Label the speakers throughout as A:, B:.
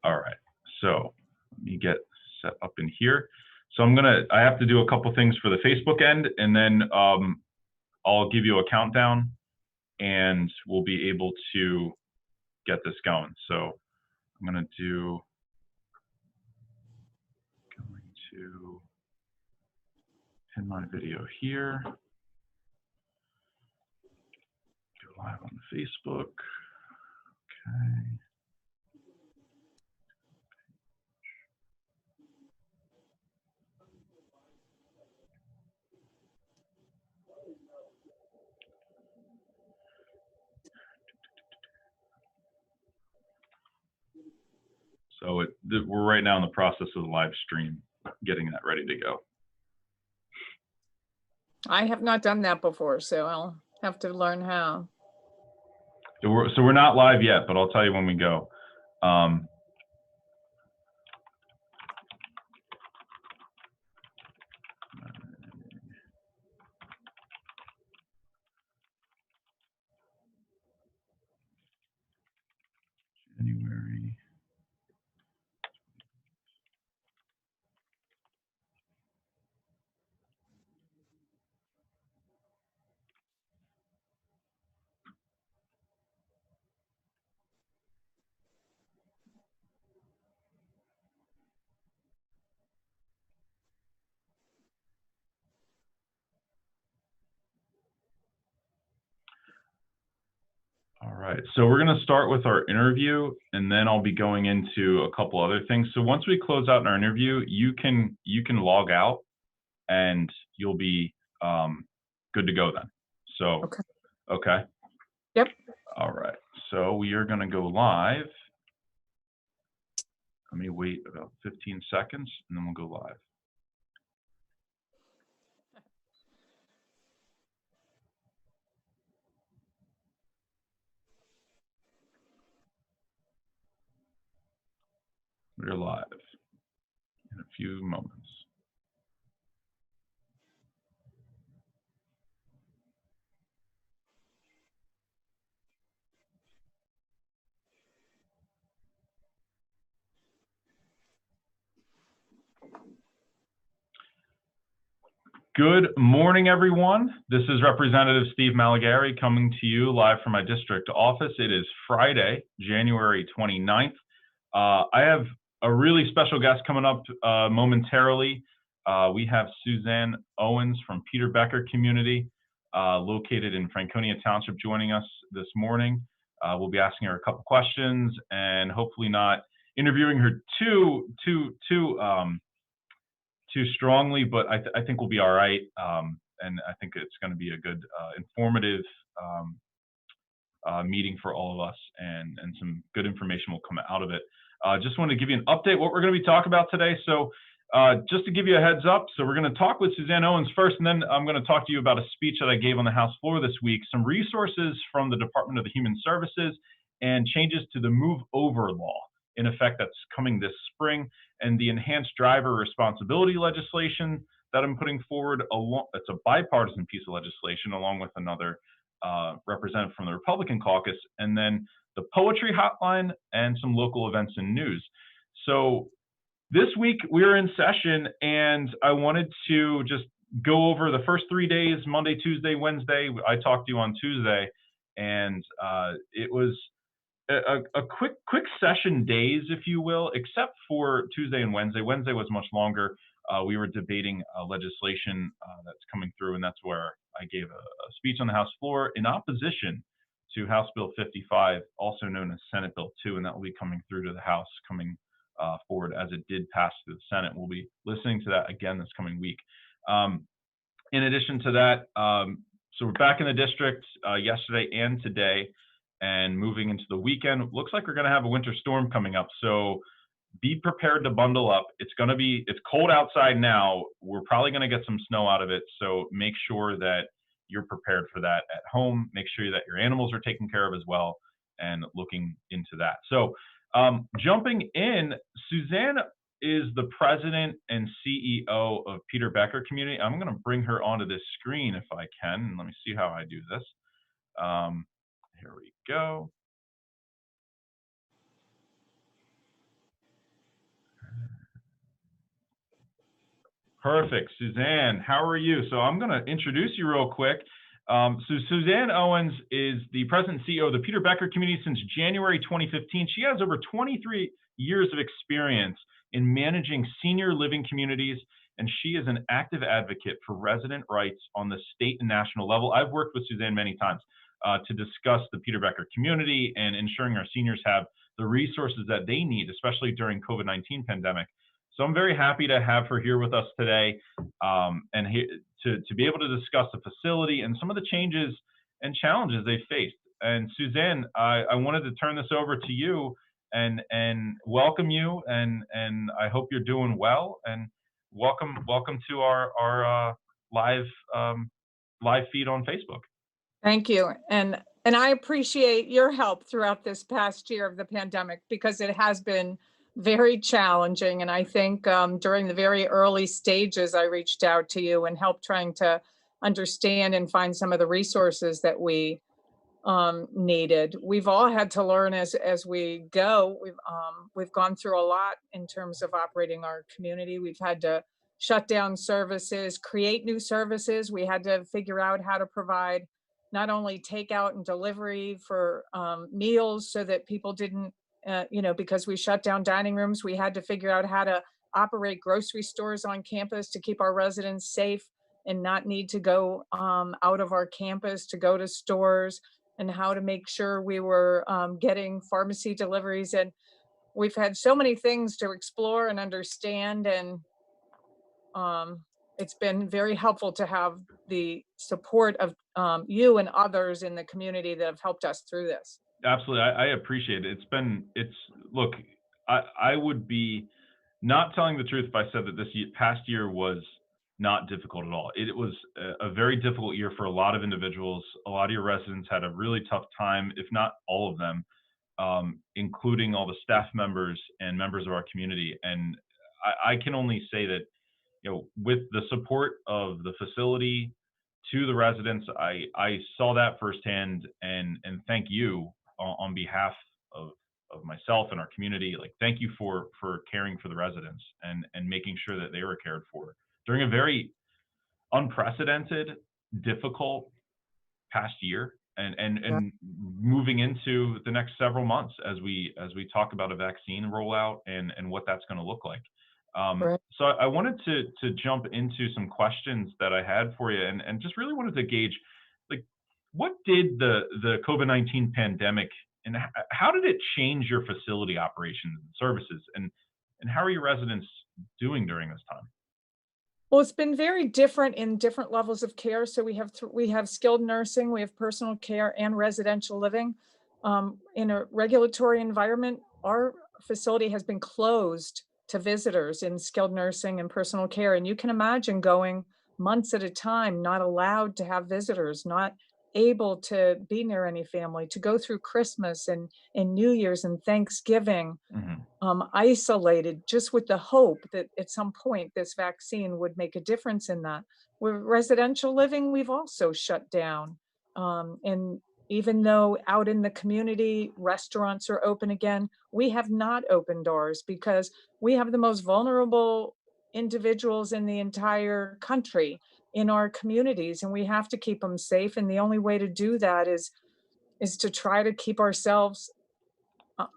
A: All right, so let me get set up in here. So I have to do a couple things for the Facebook end, and then I'll give you a countdown and we'll be able to get this going. So I'm going to pin my video here, go live on Facebook. Okay. So we're right now in the process of the live stream, getting that ready to go.
B: I have not done that before, so I'll have to learn how.
A: So we're not live yet, but I'll tell you when we go. January. All right, so we're going to start with our interview, and then I'll be going into a couple other things. So once we close out our interview, you can log out, and you'll be good to go then. So okay.
B: Yep.
A: All right, so we are going to go live. Let me wait about 15 seconds, and then we'll go live. We're live in a few moments. Good morning, everyone. This is Representative Steve Malagari coming to you live from my district office. It is Friday, January 29th. I have a really special guest coming up momentarily. We have Suzanne Owens from Becker Community, located in Franconia Township, joining us this morning. We'll be asking her a couple questions and hopefully not interviewing her too strongly, but I think we'll be all right. And I think it's going to be a good, informative meeting for all of us, and some good information will come out of it. Just want to give you an update what we're going to be talking about today. So just to give you a heads up, so we're going to talk with Suzanne Owens first, and then I'm going to talk to you about a speech that I gave on the House floor this week, some resources from the Department of Human Services, and changes to the Move Over law in effect that's coming this spring, and the enhanced driver responsibility legislation that I'm putting forward. It's a bipartisan piece of legislation along with another representative from the Republican caucus, and then the poetry hotline and some local events and news. So this week we're in session, and I wanted to just go over the first 3 days, Monday, Tuesday, Wednesday. I talked to you on Tuesday, and it was a quick session days, if you will, except for Tuesday and Wednesday. Wednesday was much longer. We were debating legislation that's coming through, and that's where I gave a speech on the House floor in opposition to House Bill 55, also known as Senate Bill 2, and that will be coming through to the House, coming forward as it did pass through the Senate. We'll be listening to that again this coming week. In addition to that, so we're back in the district yesterday and today, and moving into the weekend. Looks like we're going to have a winter storm coming up, so be prepared to bundle up. It's cold outside now. We're probably going to get some snow out of it, so make sure that you're prepared for that at home. Make sure that your animals are taken care of as well, and looking into that. So jumping in, Suzanne is the president and CEO of Becker Community. I'm going to bring her onto this screen if I can, and let me see how I do this. Here we go. Perfect. Suzanne, how are you? So I'm going to introduce you real quick. So Suzanne Owens is the president and CEO of the Peter Becker Community since January 2015. She has over 23 years of experience in managing senior living communities, and she is an active advocate for resident rights on the state and national level. I've worked with Suzanne many times to discuss the Peter Becker Community and ensuring our seniors have the resources that they need, especially during COVID-19 pandemic. So I'm very happy to have her here with us today, and to be able to discuss the facility and some of the changes and challenges they faced. And Suzanne, I wanted to turn this over to you and welcome you, and I hope you're doing well, and welcome to our live feed on Facebook.
B: Thank you. And I appreciate your help throughout this past year of the pandemic, because it has been very challenging. And I think during the very early stages, I reached out to you and helped trying to understand and find some of the resources that we needed. We've all had to learn as we go. We've gone through a lot in terms of operating our community. We've had to shut down services, create new services. We had to figure out how to provide not only takeout and delivery for meals, so that people didn't, because we shut down dining rooms. We had to figure out how to operate grocery stores on campus to keep our residents safe and not need to go out of our campus to go to stores, and how to make sure we were getting pharmacy deliveries. And we've had so many things to explore and understand. And it's been very helpful to have the support of you and others in the community that have helped us through this.
A: Absolutely. I appreciate it. Look, I would be not telling the truth if I said that this past year was not difficult at all. It was a very difficult year for a lot of individuals. A lot of your residents had a really tough time, if not all of them, including all the staff members and members of our community. And I can only say that, with the support of the facility to the residents, I saw that firsthand, and thank you on behalf of myself and our community. Like, thank you for caring for the residents and making sure that they were cared for during a very unprecedented, difficult past year, and moving into the next several months as we talk about a vaccine rollout and what that's going to look like.
B: Right.
A: So I wanted to jump into some questions that I had for you, and just really wanted to gauge, like, what did the COVID-19 pandemic, and how did it change your facility operations and services, and how are your residents doing during this time?
B: Well, it's been very different in different levels of care. So we have skilled nursing, we have personal care, and residential living. In a regulatory environment, our facility has been closed to visitors in skilled nursing and personal care. And you can imagine going months at a time, not allowed to have visitors, not able to be near any family, to go through Christmas and New Year's and Thanksgiving
A: Hmm.
B: isolated, just with the hope that at some point this vaccine would make a difference in that. With residential living, we've also shut down. And even though out in the community, restaurants are open again, we have not opened doors because we have the most vulnerable individuals in the entire country in our communities, and we have to keep them safe. And the only way to do that is to try to keep ourselves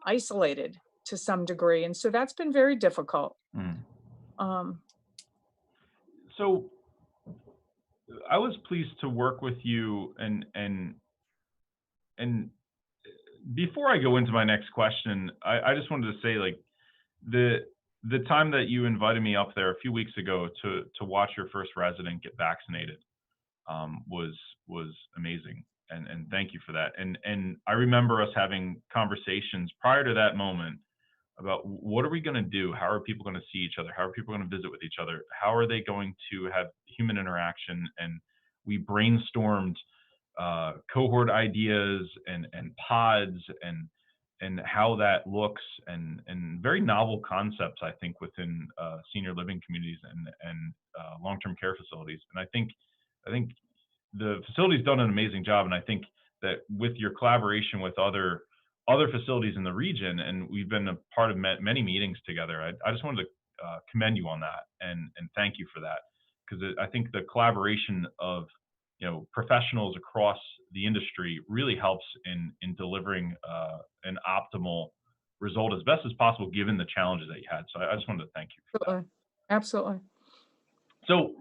B: isolated to some degree. And so that's been very difficult.
A: Mm.
B: Um,
A: So I was pleased to work with you, and before I go into my next question, I just wanted to say, like, the time that you invited me up there a few weeks ago to watch your first resident get vaccinated was amazing, and thank you for that. And I remember us having conversations prior to that moment about what are we going to do? How are people going to see each other? How are people going to visit with each other? How are they going to have human interaction? And we brainstormed cohort ideas and pods and how that looks, and very novel concepts, I think, within senior living communities and long-term care facilities. And I think the facility's done an amazing job, and I think that with your collaboration with other facilities in the region, and we've been a part of many meetings together, I just wanted to commend you on that and thank you for that because I think the collaboration of professionals across the industry really helps in delivering an optimal result as best as possible given the challenges that you had. So I just wanted to thank you for that.
B: Absolutely. Absolutely.
A: So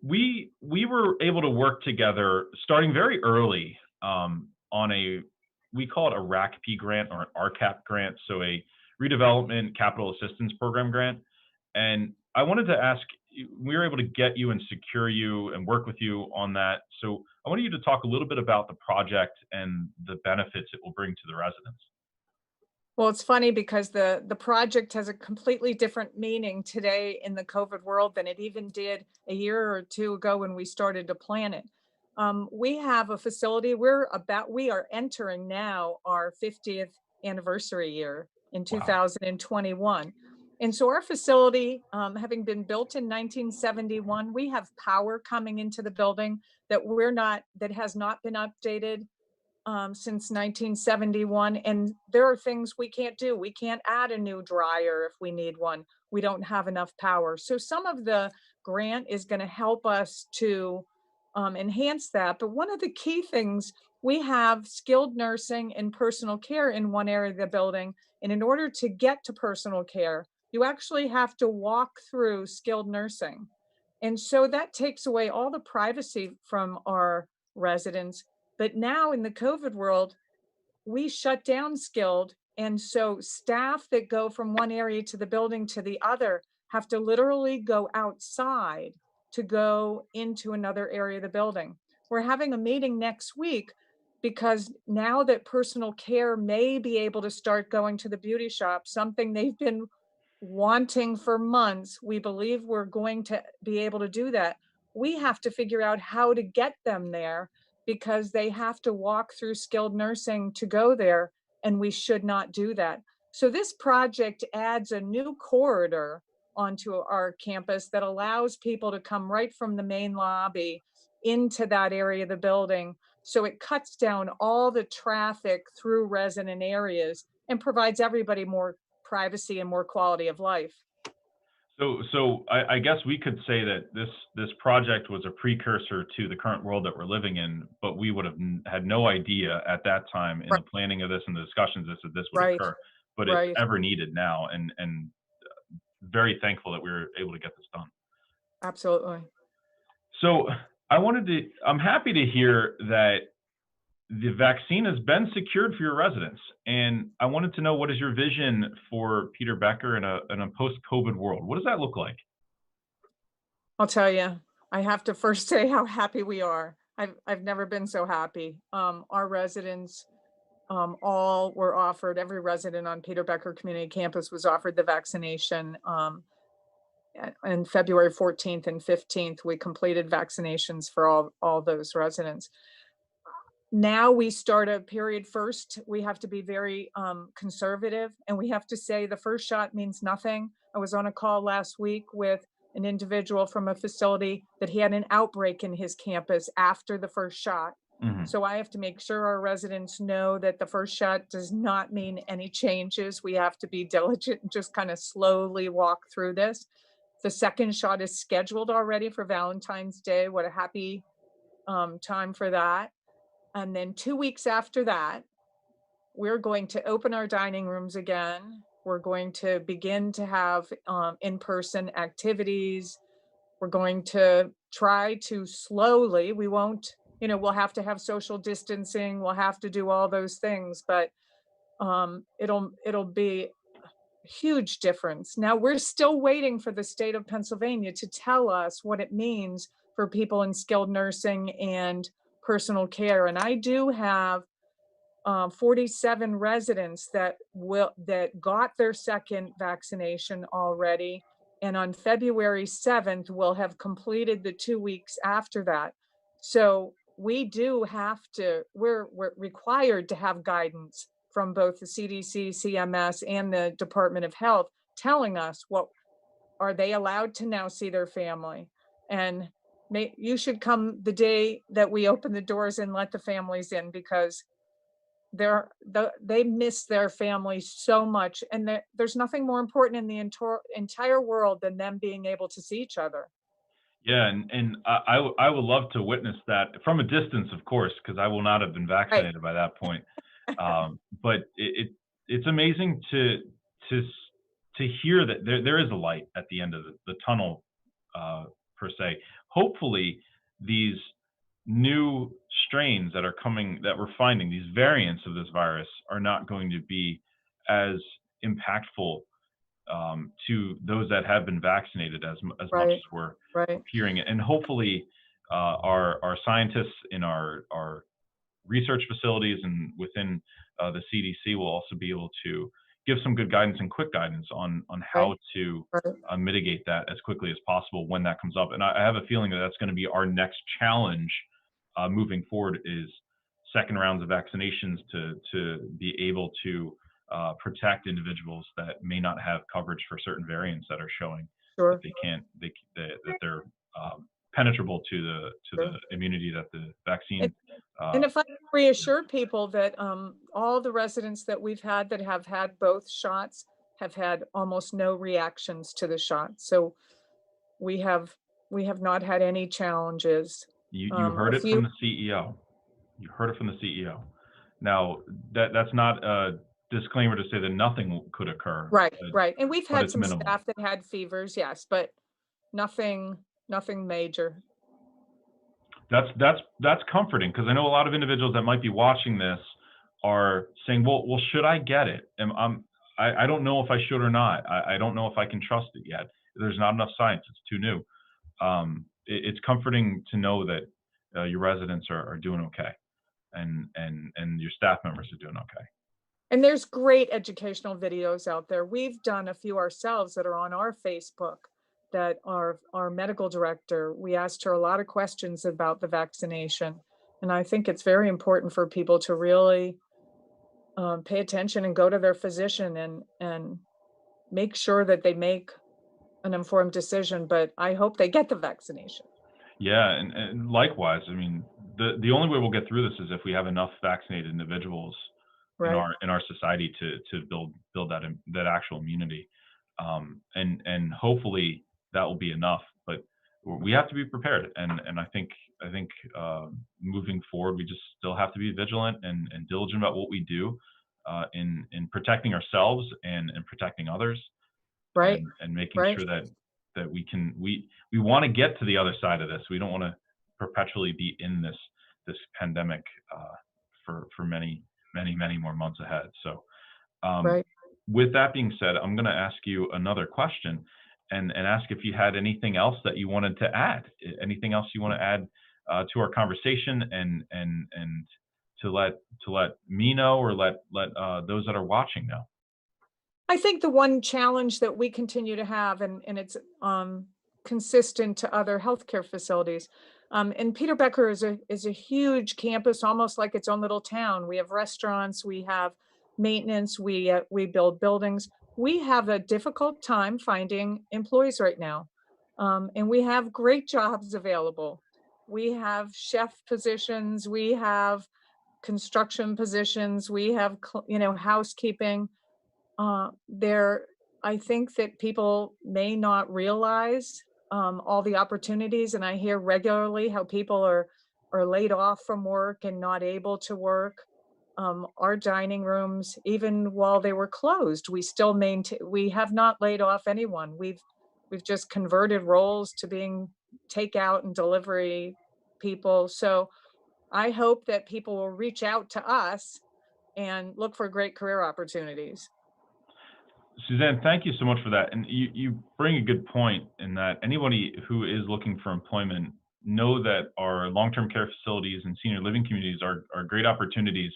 A: we were able to work together starting very early on we call it a RACP grant or an RCAP grant, so a redevelopment capital assistance program grant. And I wanted to ask, we were able to get you and secure you and work with you on that. So I wanted you to talk a little bit about the project and the benefits it will bring to the residents.
B: Well, it's funny because the project has a completely different meaning today in the COVID world than it even did a year or two ago when we started to plan it. We have a facility. We are entering now our 50th anniversary year in
A: Wow.
B: 2021. And so our facility, having been built in 1971, we have power coming into the building that has not been updated since 1971. And there are things we can't do. We can't add a new dryer if we need one. We don't have enough power. So some of the grant is going to help us to enhance that. But one of the key things, we have skilled nursing and personal care in one area of the building. And in order to get to personal care, you actually have to walk through skilled nursing. And so that takes away all the privacy from our residents. But now in the COVID world, we shut down skilled. And so staff that go from one area to the building to the other have to literally go outside to go into another area of the building. We're having a meeting next week because now that personal care may be able to start going to the beauty shop, something they've been wanting for months, we believe we're going to be able to do that. We have to figure out how to get them there because they have to walk through skilled nursing to go there, and we should not do that. So this project adds a new corridor onto our campus that allows people to come right from the main lobby into that area of the building. So it cuts down all the traffic through resident areas and provides everybody more privacy and more quality of life.
A: So I guess we could say that this project was a precursor to the current world that we're living in, but we would have had no idea at that time in the planning of this and the discussions that this would occur. But it's ever needed now, and very thankful that we were able to get this done.
B: Absolutely.
A: So I'm happy to hear that the vaccine has been secured for your residents. And I wanted to know, what is your vision for Peter Becker in a post-COVID world? What does that look like?
B: I'll tell you, I have to first say how happy we are. I've never been so happy. Our residents all were offered, every resident on Peter Becker Community Campus was offered the vaccination. And February 14th and 15th, we completed vaccinations for all those residents. Now we start a period. First, we have to be very conservative, and we have to say the first shot means nothing. I was on a call last week with an individual from a facility that he had an outbreak in his campus after the first shot.
A: Mm-hmm.
B: So I have to make sure our residents know that the first shot does not mean any changes. We have to be diligent and just kind of slowly walk through this. The second shot is scheduled already for Valentine's Day. What a happy time for that. And then 2 weeks after that, we're going to open our dining rooms again. We're going to begin to have in-person activities. We're going to try to slowly, we won't, we'll have to have social distancing. We'll have to do all those things, but it'll be a huge difference. Now we're still waiting for the state of Pennsylvania to tell us what it means for people in skilled nursing and personal care. And I do have 47 residents that got their second vaccination already. And on February 7th, we'll have completed the 2 weeks after that. So we're required to have guidance from both the CDC, CMS, and the Department of Health telling us what are they allowed to now see their family. And you should come the day that we open the doors and let the families in, because they miss their families so much, and there's nothing more important in the entire world than them being able to see each other.
A: Yeah, and I would love to witness that from a distance, of course, because I will not have been
B: Right.
A: vaccinated by that point. But it's amazing to s- to hear that there is a light at the end of the tunnel, per se. Hopefully, these new strains that are coming, that we're finding, these variants of this virus, are not going to be as impactful to those that have been vaccinated as much
B: Right.
A: as we're
B: Right.
A: appearing. And hopefully, our scientists in our research facilities and within the CDC will also be able to give some good guidance and quick guidance on how
B: Right.
A: to
B: Right.
A: mitigate that as quickly as possible when that comes up. And I have a feeling that that's going to be our next challenge moving forward, is second rounds of vaccinations to be able to protect individuals that may not have coverage for certain variants that are showing that
B: Sure.
A: they can't that they're penetrable to the
B: Sure.
A: immunity that the vaccine.
B: And
A: Uh,
B: and if I reassure people that all the residents that we've had that have had both shots have had almost no reactions to the shot. So we have we have not had any challenges.
A: you
B: A
A: heard it
B: few.
A: from the CEO. You heard it from the CEO. Now that's not a disclaimer to say that nothing could occur,
B: Right, right. And we've
A: but
B: had
A: it's
B: some
A: minimal.
B: staff that had fevers, yes, but nothing major.
A: That's comforting, because I know a lot of individuals that might be watching this are saying, well, should I get it? I don't know if I should or not. I don't know if I can trust it yet. There's not enough science. It's too new. It's comforting to know that your residents are doing okay, and your staff members are doing okay.
B: And there's great educational videos out there. We've done a few ourselves that are on our Facebook, that our medical director, we asked her a lot of questions about the vaccination. And I think it's very important for people to really pay attention and go to their physician and make sure that they make an informed decision. But I hope they get the vaccination.
A: Yeah, and likewise, I mean, the only way we'll get through this is if we have enough vaccinated individuals in
B: Right,
A: our society to build that actual immunity, and hopefully that will be enough. But we have to be prepared, and I think moving forward, we just still have to be vigilant and diligent about what we do in protecting ourselves and protecting others,
B: right,
A: and making
B: right,
A: sure that we want to get to the other side of this. We don't want to perpetually be in this pandemic for many more months ahead. So, um,
B: right.
A: with that being said, I'm going to ask you another question, and ask if you had anything else that you wanted to add, anything else you want to add to our conversation, and to let me know, or let those that are watching know.
B: I think the one challenge that we continue to have, and it's consistent to other healthcare facilities, and Peter Becker is a huge campus, almost like its own little town. We have restaurants, we have maintenance, we build buildings. We have a difficult time finding employees right now, and we have great jobs available. We have chef positions, we have construction positions, we have housekeeping. There, I think that people may not realize all the opportunities, and I hear regularly how people are laid off from work and not able to work. Our dining rooms, even while they were closed, we still maintain. We have not laid off anyone. We've just converted roles to being takeout and delivery people. So I hope that people will reach out to us and look for great career opportunities.
A: Suzanne, thank you so much for that. And you bring a good point in that anybody who is looking for employment, know that our long-term care facilities and senior living communities are great opportunities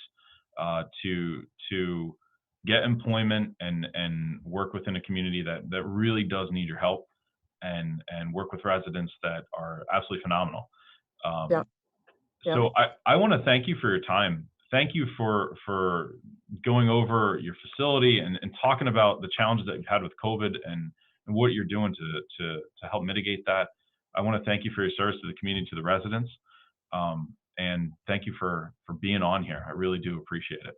A: to get employment and work within a community that really does need your help, and work with residents that are absolutely phenomenal.
B: Yeah,
A: Um,
B: yeah.
A: so I want to thank you for your time. Thank you for going over your facility, and talking about the challenges that you've had with COVID, and what you're doing to help mitigate that. I want to thank you for your service to the community, to the residents, and thank you for being on here. I really do appreciate it.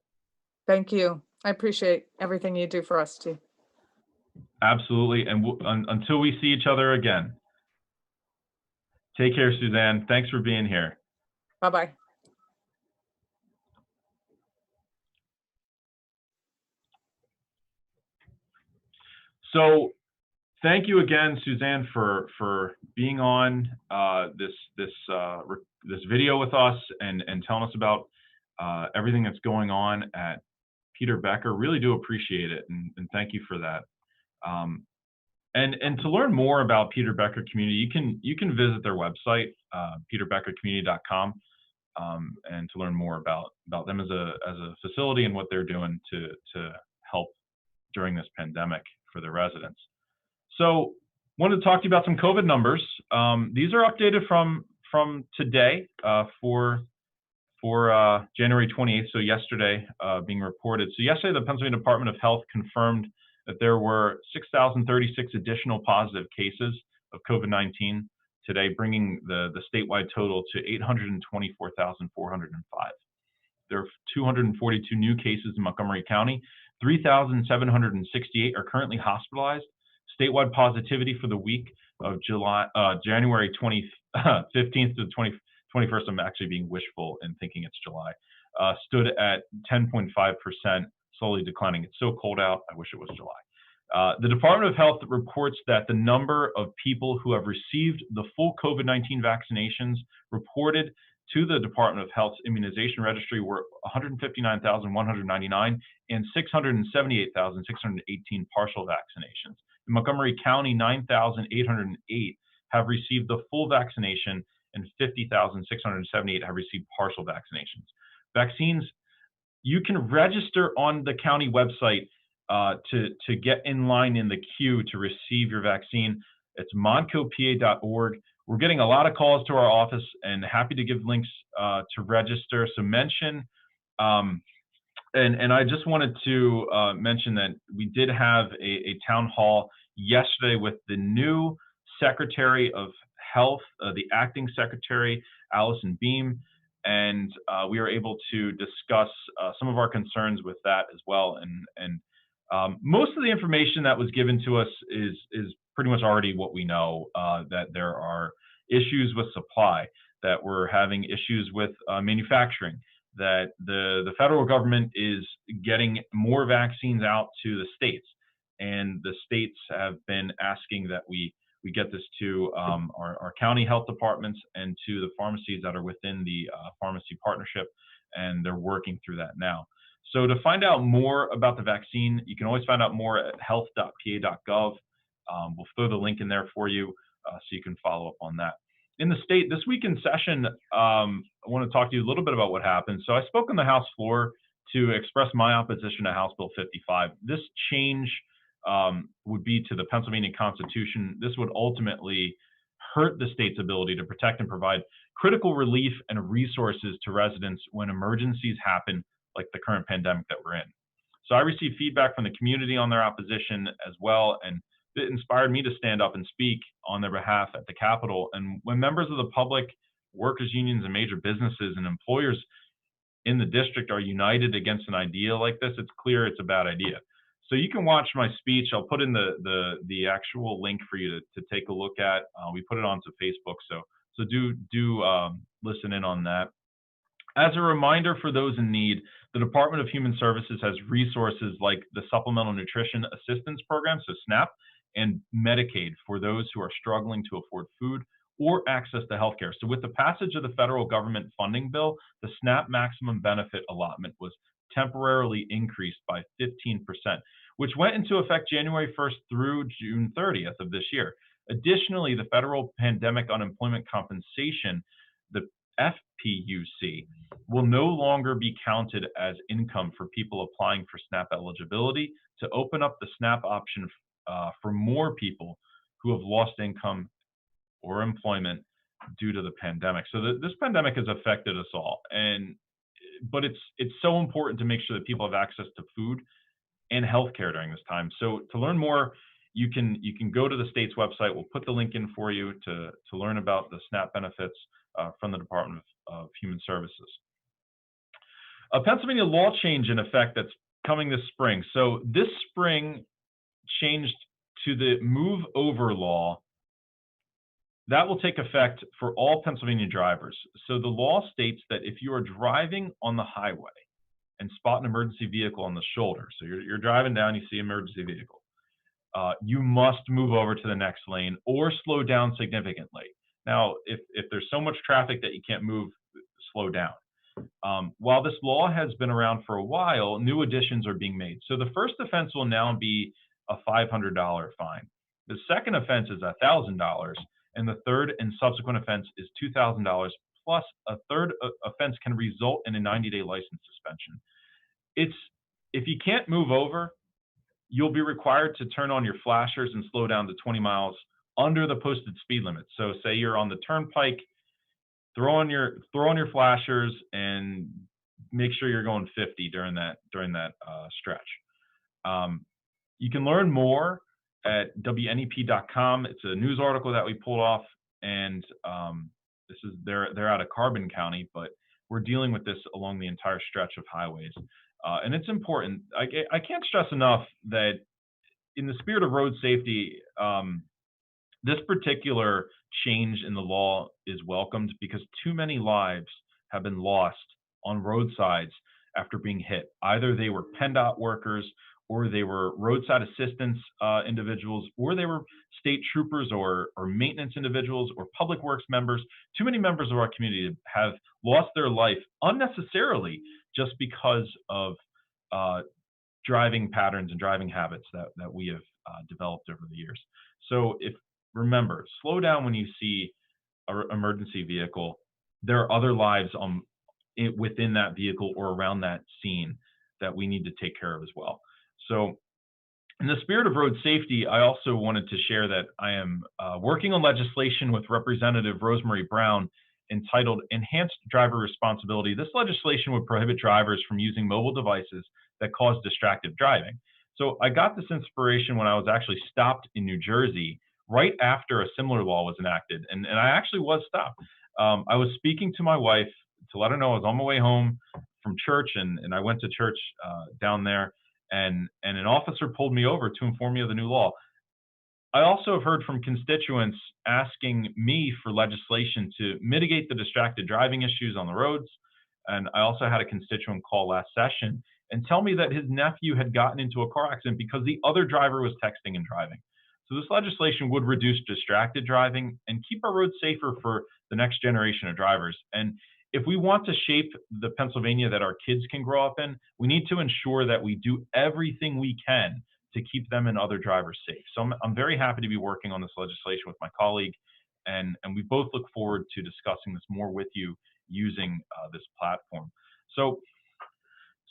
B: Thank you. I appreciate everything you do for us too.
A: Absolutely. And until we see each other again, take care, Suzanne. Thanks for being here.
B: Bye-bye.
A: So thank you again, Suzanne, for being on this video with us and telling us about everything that's going on at Peter Becker. Really do appreciate it, and thank you for that. And to learn more about Peter Becker Community, you can visit their website, peterbeckercommunity.com, and to learn more about them as a facility and what they're doing to help during this pandemic for their residents. So, wanted to talk to you about some COVID numbers. These are updated from today for January 28th, so yesterday being reported. So yesterday, the Pennsylvania Department of Health confirmed that there were 6,036 additional positive cases of COVID-19 today, bringing the statewide total to 824,405. There are 242 new cases in Montgomery County. 3,768 are currently hospitalized. Statewide positivity for the week of January 15th to 21st, I'm actually being wishful and thinking it's July, stood at 10.5%, slowly declining. It's so cold out, I wish it was July. The Department of Health reports that the number of people who have received the full COVID-19 vaccinations reported to the Department of Health's immunization registry were 159,199 and 678,618 partial vaccinations. In Montgomery County, 9,808 have received the full vaccination and 50,678 have received partial vaccinations. Vaccines, you can register on the county website to get in line in the queue to receive your vaccine. It's montcopa.org. We're getting a lot of calls to our office and happy to give links to register. So mention, and I just wanted to mention that we did have a town hall yesterday with the new Secretary of Health, the acting secretary, Allison Beam, and we were able to discuss some of our concerns with that as well. And most of the information that was given to us is pretty much already what we know, that there are issues with supply, that we're having issues with manufacturing, that the federal government is getting more vaccines out to the states, and the states have been asking that we get this to our county health departments and to the pharmacies that are within the pharmacy partnership, and they're working through that now. So to find out more about the vaccine, you can always find out more at health.pa.gov. We'll throw the link in there for you so you can follow up on that. In the state, this week in session, I want to talk to you a little bit about what happened. So I spoke on the House floor to express my opposition to House Bill 55. This change would be to the Pennsylvania Constitution. This would ultimately hurt the state's ability to protect and provide critical relief and resources to residents when emergencies happen, like the current pandemic that we're in. So I received feedback from the community on their opposition as well, and it inspired me to stand up and speak on their behalf at the Capitol. And when members of the public, workers' unions, and major businesses and employers in the district are united against an idea like this, it's clear it's a bad idea. So you can watch my speech. I'll put in the actual link for you to take a look at. We put it onto Facebook, so do listen in on that. As a reminder for those in need, the Department of Human Services has resources like the Supplemental Nutrition Assistance Program, so SNAP, and Medicaid for those who are struggling to afford food or access to healthcare. So with the passage of the federal government funding bill, the SNAP maximum benefit allotment was temporarily increased by 15%, which went into effect January 1st through June 30th of this year. Additionally, the federal pandemic unemployment compensation, the FPUC, will no longer be counted as income for people applying for SNAP eligibility to open up the SNAP option for more people who have lost income or employment due to the pandemic. So this pandemic has affected us all, but it's so important to make sure that people have access to food and healthcare during this time. So to learn more, you can go to the state's website. We'll put the link in for you to learn about the SNAP benefits from the Department of Human Services. a Pennsylvania law change in effect that's coming this spring. So this spring changed to the move over law. That will take effect for all Pennsylvania drivers. So the law states that if you are driving on the highway and spot an emergency vehicle on the shoulder, so you're driving down, you see an emergency vehicle, you must move over to the next lane or slow down significantly. Now, if there's so much traffic that you can't move, slow down. While this law has been around for a while, new additions are being made. So the first offense will now be a $500 fine. The second offense is $1,000, and the third and subsequent offense is $2,000, plus a third offense can result in a 90-day license suspension. If you can't move over, you'll be required to turn on your flashers and slow down to 20 miles under the posted speed limit. So say you're on the turnpike, throw on your flashers and make sure you're going 50 during that stretch. You can learn more at WNEP.com. It's a news article that we pulled off, and they're out of Carbon County, but we're dealing with this along the entire stretch of highways. And it's important. I can't stress enough that in the spirit of road safety, this particular change in the law is welcomed because too many lives have been lost on roadsides after being hit. Either they were PennDOT workers, or they were roadside assistance individuals, or they were state troopers or maintenance individuals or public works members. Too many members of our community have lost their life unnecessarily just because of driving patterns and driving habits that we have developed over the years. So remember, slow down when you see an emergency vehicle. There are other lives within that vehicle or around that scene that we need to take care of as well. So in the spirit of road safety, I also wanted to share that I am working on legislation with Representative Rosemary Brown entitled Enhanced Driver Responsibility. This legislation would prohibit drivers from using mobile devices that cause distracted driving. So I got this inspiration when I was actually stopped in New Jersey right after a similar law was enacted. And I actually was stopped. I was speaking to my wife to let her know I was on my way home from church, and I went to church down there, and an officer pulled me over to inform me of the new law. I also have heard from constituents asking me for legislation to mitigate the distracted driving issues on the roads. And I also had a constituent call last session and tell me that his nephew had gotten into a car accident because the other driver was texting and driving. So this legislation would reduce distracted driving and keep our roads safer for the next generation of drivers. And if we want to shape the Pennsylvania that our kids can grow up in, we need to ensure that we do everything we can to keep them and other drivers safe. So I'm very happy to be working on this legislation with my colleague, and we both look forward to discussing this more with you using this platform. So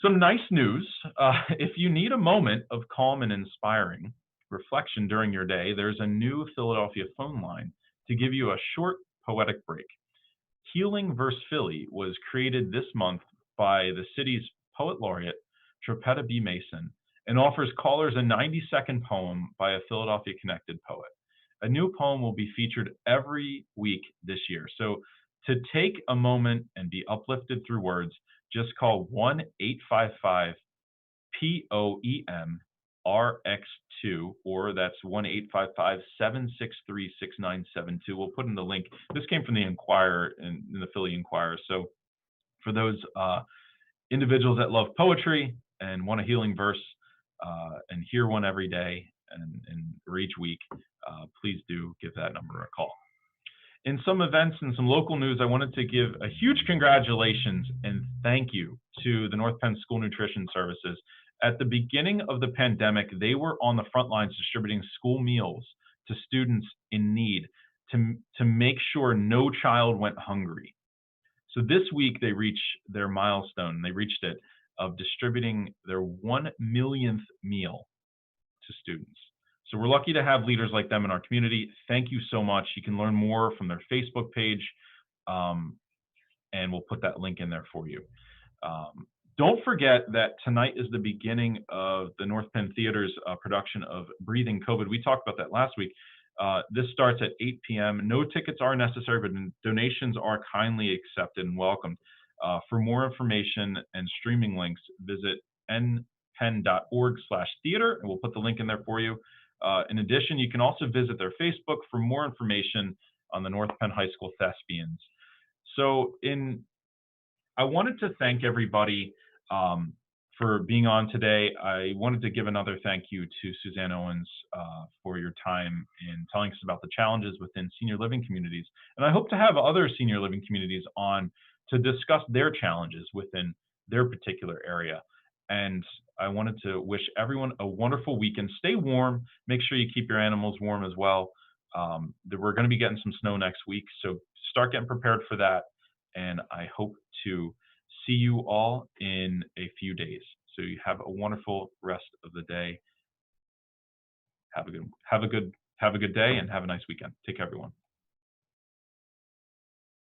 A: some nice news. If you need a moment of calm and inspiring reflection during your day, there's a new Philadelphia phone line to give you a short poetic break. Healing Verse Philly was created this month by the city's poet laureate, Tripetta B. Mason, and offers callers a 90-second poem by a Philadelphia connected poet. A new poem will be featured every week this year. So to take a moment and be uplifted through words, just call 1-855-POEM-RX2, or that's 1-855-763-6972. We'll put in the link. This came from the Inquirer in the Philly Inquirer. So for those individuals that love poetry and want a healing verse and hear one every day or each week, please do give that number a call. In some events and some local news, I wanted to give a huge congratulations and thank you to the North Penn School Nutrition Services. At the beginning of the pandemic, they were on the front lines distributing school meals to students in need to make sure no child went hungry. So this week they reached their milestone. They reached it of distributing their 1 millionth meal to students. So we're lucky to have leaders like them in our community. Thank you so much. You can learn more from their Facebook page, and we'll put that link in there for you. Don't forget that tonight is the beginning of the North Penn Theater's production of Breathing COVID. We talked about that last week. This starts at 8 p.m. No tickets are necessary, but donations are kindly accepted and welcomed. For more information and streaming links, visit npenn.org/theater, and we'll put the link in there for you. In addition, you can also visit their Facebook for more information on the North Penn High School Thespians. So I wanted to thank everybody for being on today. I wanted to give another thank you to Suzanne Owens for your time in telling us about the challenges within senior living communities. And I hope to have other senior living communities on to discuss their challenges within their particular area. And I wanted to wish everyone a wonderful weekend. Stay warm. Make sure you keep your animals warm as well. We're going to be getting some snow next week, so start getting prepared for that. And I hope to see you all in a few days. So you have a wonderful rest of the day. Have a good day and have a nice weekend. Take care, everyone.